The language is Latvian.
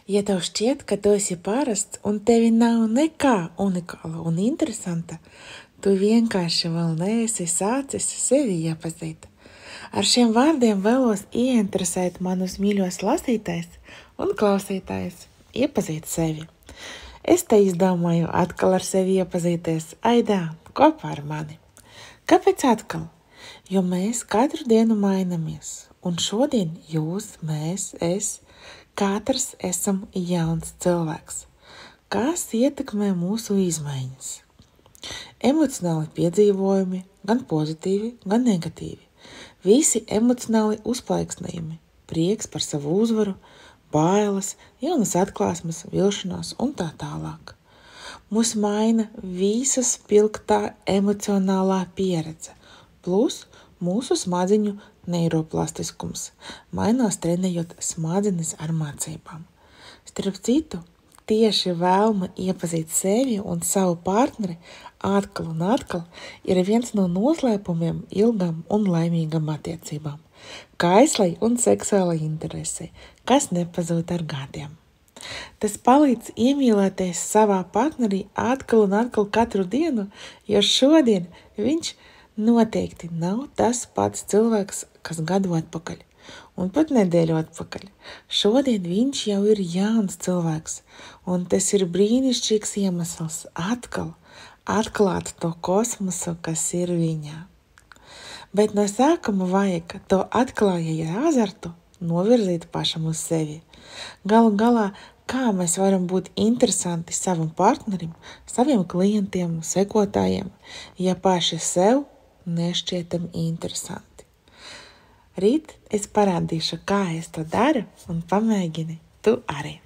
Ja tev šķiet, ka tu esi parasts un tevi nav nekā unikāla un interesanta, tu vienkārši vēl neesi sācis sevi iepazīt. Ar šiem vārdiem vēlos ieinteresēt manus mīļos lasītājus un klausītājus, iepazīt sevi. Es te izdomāju atkal ar sevi iepazīties, aidā, kopā ar mani. Kāpēc atkal? Jo mēs katru dienu mainamies, un šodien jūs, mēs, es, katrs esam jauns cilvēks, kas ietekmē mūsu izmaiņas. Emocionāli piedzīvojumi, gan pozitīvi, gan negatīvi. Visi emocionāli uzplaiksnējumi, prieks par savu uzvaru, bailes, jaunas atklāsmes, vilšanās un tā tālāk. Mūs maina visa spilgtā emocionālā pieredze, plus mūsu smadziņu neiroplastiskums, mainās trenējot smadzenes ar mācībām. Starp citu, tieši vēlme iepazīt sevi un savu partneri atkal un atkal ir viens no noslēpumiem ilgām un laimīgām attiecībām, kaislai un seksuālai interesei, kas nepazūd ar gadiem. Tas palīdz iemīlēties savā partnerī atkal un atkal katru dienu, jo šodien viņš noteikti nav tas pats cilvēks, kas gadu atpakaļ, un pat nedēļu atpakaļ. Šodien viņš jau ir jauns cilvēks, un tas ir brīnišķīgs iemesls atkal atklāt to kosmosu, kas ir viņā. Bet no sākuma vajag to atklājēju azartu novirzīt pašam uz sevi. Galu galā, kā mēs varam būt interesanti savam partnerim, saviem klientiem, sekotājiem, ja paši sev nešķietam interesanti. Rīt es parādīšu, kā es to daru, un pamēģini tu arī.